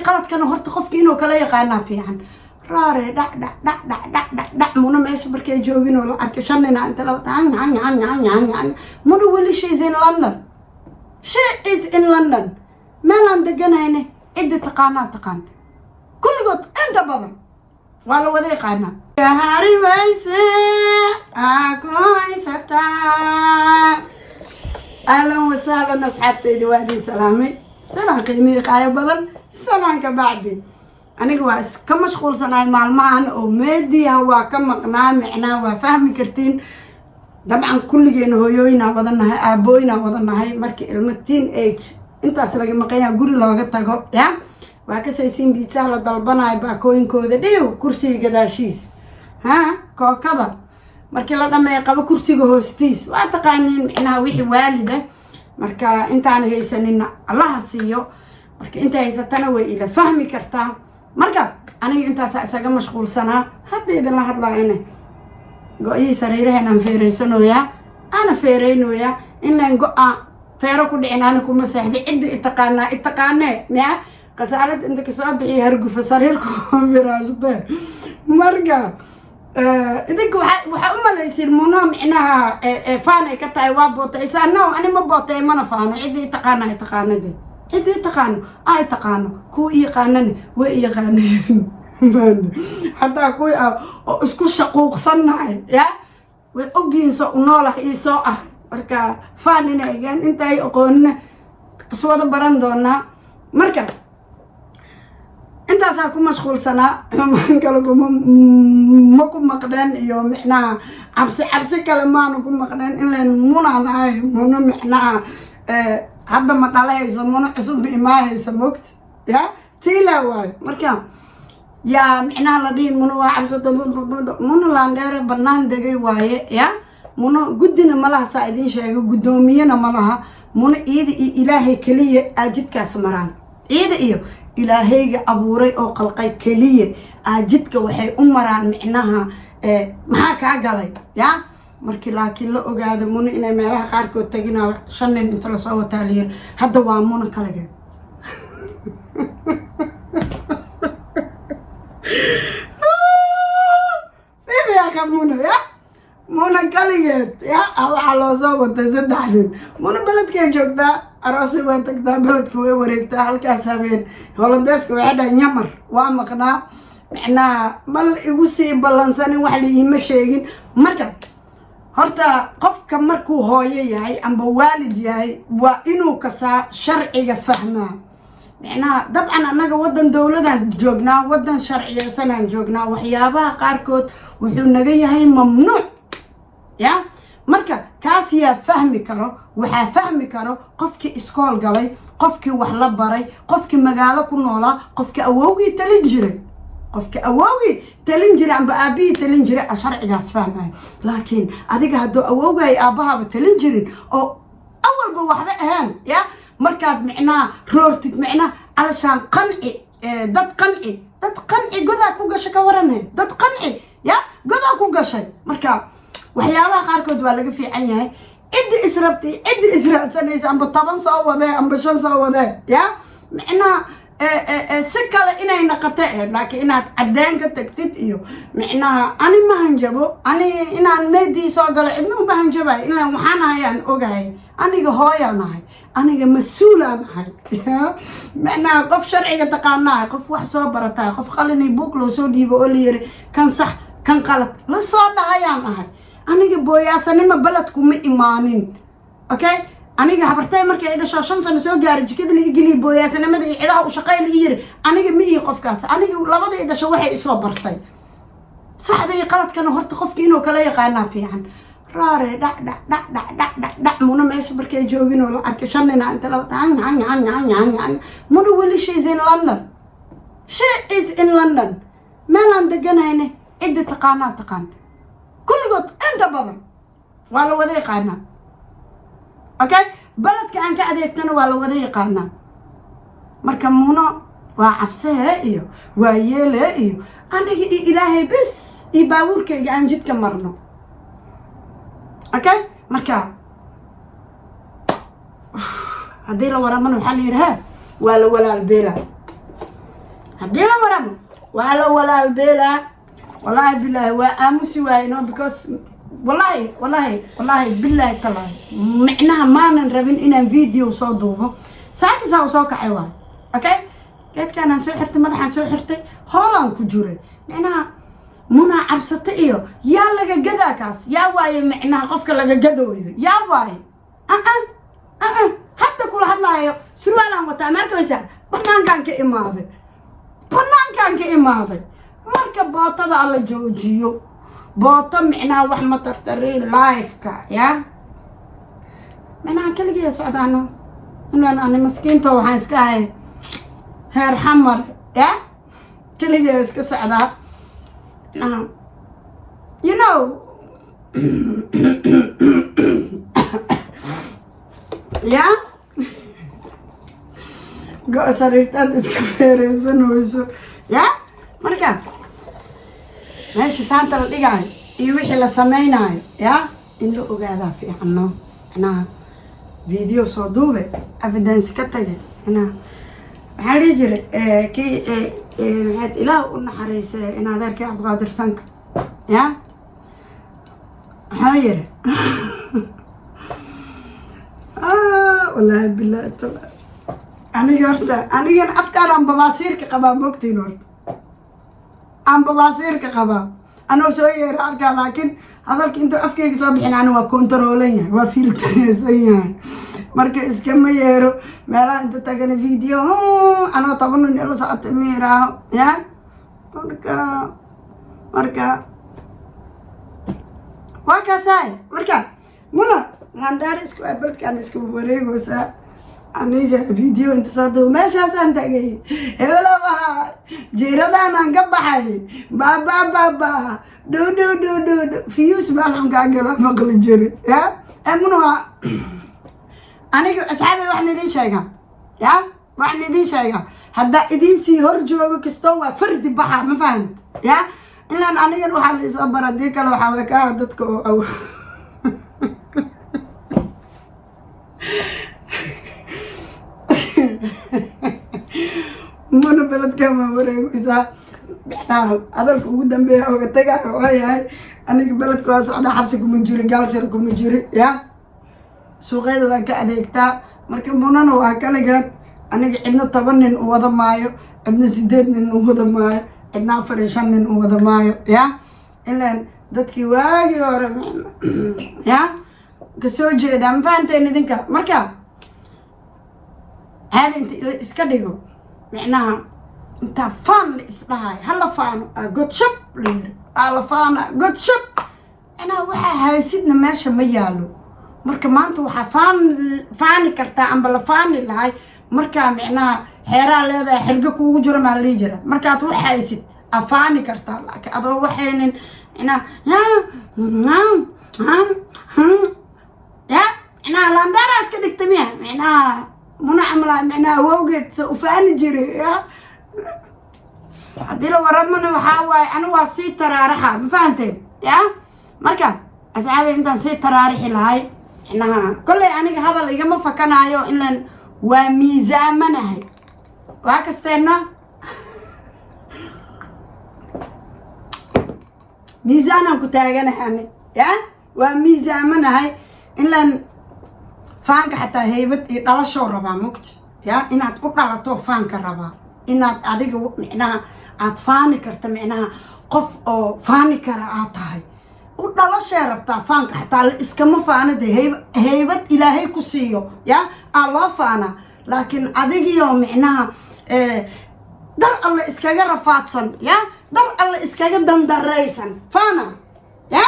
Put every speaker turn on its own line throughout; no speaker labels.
قلت كانوا هرت خفك إنه كلا يقعنا فيها راري دع منو ماشي بركي جوجين ولا أركشننا أنت لو عن منو ولا شيء زين لندن شيء is in London ما لندن هنا عدة تقان كل قط أنت بدر ولا وذيق عنا يا هاري ويسي أكوي ستا أهلا وسهلا أصحابتي دوادي سلامي سلام قيمي قاية بدل سلام كبعدي أنا جواس كم مشغول صناعي مع المعن ومادي هو كم مقنع معنا وفهم كرتين طبعا كل جين هو يوينا وضعنا أبوينا وضعنا هاي مركي المتين إيج أنت أصلاً مقيا قولي لو قلت يا وكسيسين بيتسهل ضلبنا يبقى كوين كوذا ديو كرسي قداشيس ها كذا مركي لما يقبل كرسي هوستيس وأتقانين إنها وحي والدة مركا أنت أنا هي سنين الله سيو مركا أنت هي ستنوي إلى فهمي كرتا مركا أنا أنت ساقا مشغول سنة هذا إذا الله الله هنا قوي سريره أنا فيريسنو يا أنا فيرينو يا إن نقع فيرو كل أنا كم مساعد عد اتقانا يا قسالت عندك سؤال بحي هرقو فسريركم براجته مرقا إذنك وحا أمنا يصير منهم إنها فانا كتاي وابوطة إسان نو أنا ما بوطة مانا فانا عدي اتقانا دي عدي اتقانا كو إيقانني وإيقانني حتى كوي اسكو شقوق صنعي يا وأجين سو نولح إيسو مركا فاننا إيجان انت أي أقولنا أسواد براندونا مركا انت ساكو مشغول سنة قالوا ماكو مقدان يوم إحنا عبسي كلمان وكو مقدان إلا مونا ناي مونا إحنا هذا ما طالع يسمونه عصب بإماه يسموكت يا تيلا واي مركا يا معناها لدين منو عبسة منو لاندير بنان دقي واي يا منو قدنا ملها ساعدين شيء قدومينا ملها منو إلهي كلية أجد كاسمران إيه إلهي أبوري أو قلقي كلية أجدك وحي أمران معناها محاك عقلي يا مركي لكن لا أقعد منو إنا مالها قاركو تجينا شنن انت لصوة تالير هذا وامونا كلاجد يا أخي منى كليت يا أو على صوت تزد حدين منى بلد كي جوكتا أراسي وانتكتا بلد كوي وريكتا هالكاسابين هولندسك وعدا نمر وامقنا إحنا مال يوسي بلانساني وحلي يمشيين مركب هرتا قف كمركو هوي هاي أم بوالد هاي وإنو كسا شرعي فهمه معناها طبعا أنا ودن دولة جوجنا ودن شرعية سنة جوجنا وحيابها قاركوت وحنجي هاي ممنوع يا مركا كاسيا فهمي كرو وحا فهمي كرو قفك إسكول قلي قفك وحلا بري قفك مقالة كنولا قفك أووي تلنجري عم بأبي تلنجري أشرعي جاس فهمها لكن أديك هدو أووي أباها بتلنجري أو أول بوحدة أهان يا مركاد معناه رورتك معناه علشان قنعي دad قنعي قدها كوغاشا كورنه dad قنعي يا قدها كوغاشا مركا waxyaabaha qaarkood waa laga fiican yahay cidi israabsanaysa amba 10 soo wadee amba 5 soo wadee ya macnaha si kale inay naqato laakiin inaad cadeen ka tagtid iyo macnaha ani ma hanjabo ani inaan meedii soo galo cidna ma hanjabay ilaa waxaan hayaan ogahay aniga hooyanahay aniga mas'uulanahay macnaha qof sharciga taqaanaa qof wax soo barataa qof qalin book loo soo dhiibo oo leeyahay kan sax kan qalad la soo dhahayaan ahay aniga booyaasanima baladku ma imaanin okay aniga habartay markay ay dhasho 5 sano soo gaaray jikada la igili booyaasanimada iyo ciidaha u shaqeeyay iyir aniga ma ii qofkaas aniga labada ay dhasho waxay isoo bartay saxday qaladkan horta qofka inuu kala yaqaan fiican raare dhac muna meesha markay joogin oo la arkashanina inta la muna wali shay in London she is in London meelan deganayne cid taqaan كل قط أنت بدر ولا وذيق عنا أوكي بلد كأنك أديكتنا ولا وذيق عنا مركمونا وعبسها إيو ويلا إيو أنا إلهي بس يباورك عن جد كمرنا أوكي مركا هدي لو ورا منو حل يرها ولا البيلة haddii la waramo waa la walaal beelaa wallaahi bilaahi waa aamusi waaye no because wallaahi bilaahi talaahi micnaha maanan rabin inaan video soo duubo saakisaa u soo kacay waay okay geedkaanaan soo xirtay madaxaan soo xirtay hoolaan ku jiray micnaha munaa cabsata iyo yaa laga gadaa kaas yaa waaye micnaha qofka laga gadooyo yaa waaye hadda kula hadlaayo surwaalaan wataa markaysa banaankaan ka imaaday marka bootada alla joojiyo booto micnaha wax ma tartari life-ka yaa micnaha keligii socdaano inaan ani maskiinta waxaan iska ahay heer xamar yaa keligii iska socdaa you know yeah go sariirtaad iska feereysanayso yaa marka meesha saanta la dhigaayo iyo wixii la samaynayo yaa in la ogaadaa fiicano micnaha video soo duube evidence ka tagay micnaha maxaa dhihi jiray kii maxaad ilaah u naxariisay in adeerkii cabdiqaadir sanka yaa maxaa yiri wallaahi bilaahi taala anigan afkaan aan babaasiirka qabaa moogtiin horta aan babaasiirka qabaa anoo soo yeera arkaa laakiin hadalka intuu afkeyga soo bixin ani waa kontaroolan yahay waa filtareysan yahay marka iskama yeero meelaha inta tagana video anoo 10 nin ila socota miiraaho yaa marka waa kaasaay marka muna randaar isku abalkaan isku wareegoosaa aniga video inta soo duub meeshaasaan tagay hebelo wahaa jiiradaanaan ka baxay baaba do fiyus baalxunkaa gala maqli jiri yaa munuha aniga asxaabay waxaan idiin sheegaa yaa waxaan idiin sheegaa haddaa idiin sii hor joogo kastoo waa fardi baxa ma fahant yaa ilaan anigan waxaa la isoo bara dii kale waxaa wakaa dadka oo muna beledkan waa wareegaysaa micnaha hadalka ugu dambeeya oga tagayo oo yahay aniga beledka waa socdaa xabsi kuma jiri gaalshar kuma jiri yaa suuqyada waan ka adeegtaa marka munana waa kaligeed aniga cidna 10 nin u wada maayo cidna 8 nin u wada maayo cidna 4 5 nin u wada maayo yaa ilaan dadkii waagii hore yaa kasoo jeedaa ma fahanteen idinka marka هذا انت اسكدغو معناها انت فان لاسدهاي هلا فان قد شب لير على فان قد شب انا waxa haysidna meesha ma yaalo marka maanta waxa faani kartaa amba la faani lahay marka micnaha xeeraa leedahay xirga kuugu jiro ma la jira marka aad waxa haysid afaani kartaa laakiin adoo waxaynin ina ya ina landara iska dhigtamiya micnaha muna amla micnaha wowgeed soo faani jiray ya hadii la waramana waxa waay anu waa si taraaraxa ma fahanteen ya marka asxaabay intaan si taraarixi lahay inaha kulli aniga hadal igama fakanaayo ilan waa miisaamanahay waa kasteena miisaanan ku taaganahay ya waa miisaamanahay ilan faanka xataa haybad iyo dhalasho rabaa mugti ya inaad ku dhalato faanka rabaa inaad adiga micnaha aad faani karta micnaha qof oo faani kara aad tahay u dhalashay rabtaa faanka xataa la iskama faanade haybad ilaahay ku siiyo ya loo faana laakiin adigiyo micnaha dar alla iskaga rafaadsan ya dar alla iskaga dandaraysan faana ya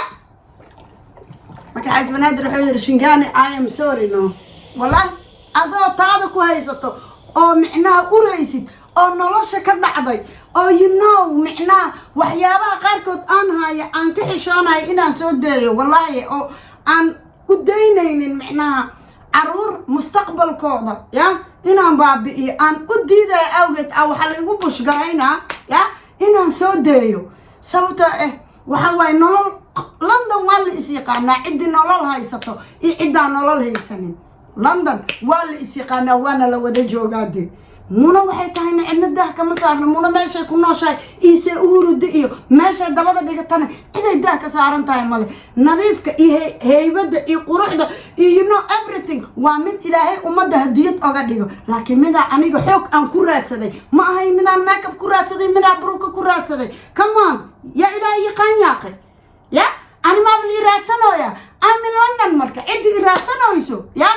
marka xaaj banaadir wuxuu yiri shingaani I am sorry no wallahi adoo taada ku haysato oo micnaha uraysid oo nolosha ka dhacday oo you know micnaha waxyaabaha qaarkood aan haya aan ka xishoonahay inaan soo deeyo wallahi oo aan u daynaynin micnaha caruur mustaqbalkooda ya inaan baabi'iyo aan u diiday awgeed waxa la igu bushgaraynaa ya inaan soo deeyo sababta waxa waay nolol London waa la is yaqaanaa cidii nolol haysato iyo cidaan nolol haysanin London waa la is yaqaanaa waana la wada joogaade muna waxay tahay in cidna daah kama saarno muna meeshay ku nooshahay iise uurudi iyo meeshay dabada dhigatana ciday daah ka saaran tahay male nadiifka iyo heybada iyo quruxda iyo you know everything waa mid ilaahay ummadda hadiyad oga dhigo laakiin midaa aniga xoog aan ku raadsaday ma ahay midaan makeup ku raadsaday midaa buruka ku raadsaday come on yaa ilaahay yaqaan yaaqay ya ani maa bal raadsanooya I'm in London marka ciddi raadsanooyso ya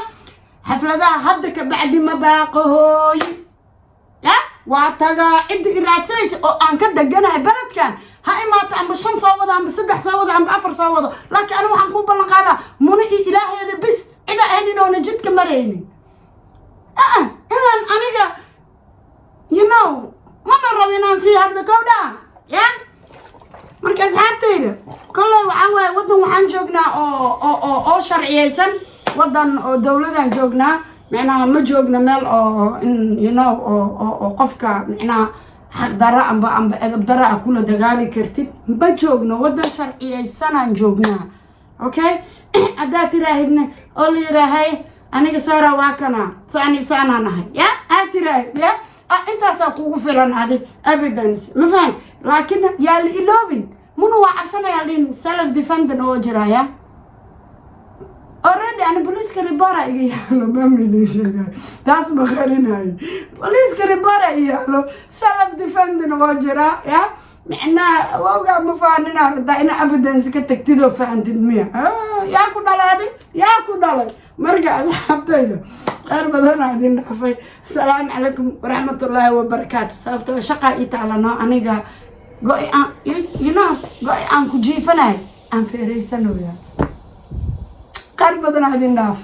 xafladaha hadda ka bacdi ma baaqooy ya waa taga ciddi raadsanaysa oo aan ka deganahay baladkan ha imaata amba 5 soo wada amba 3 soo wada amba 4 soo wada laakiin anigu waxaan ku ballan qaadaa muna ilaaheeda bis cida aanin oo jidka maraynin ilan aniga you know mana rabinaan si hadda gabdha ya marka asxaabtayda kollay waxaan waay wadan waxaan joognaa oo sharciyeysan wadan oo dawladan joognaa macnaha ma joogna meel oo you know oo qofka macnaha xaq dara amba edab dara kula dagaali kartid ma joogno wadan sharciyeysanaan joognaa okay adaa tiraahidna oo leeyahay aniga sara waa kana saani saanahay ya tiraahid ya intaasaa kugu filan adi evidence ma fahan laakiin yaa la iloobin muna waa cabsanaya lin self defendant oo jiraya already أنا بوليس كريبارة يجيله ما مدري شو داس بخارين هاي بوليس كريبارة يجيله سلف ديفندن واجرا يا معنا وقع مفاننا ردائنا evidence كتكتيدو فانت المية يا كودالادي يا كودالاد مرجع أصحابتينا غير بدنا عندنا نحفي السلام عليكم ورحمة الله وبركاته سافت شقة إيطالنا أنا جا قوي you know قوي أنكو جيفناي أن في ريسانويا قرب بدنا هذه الناف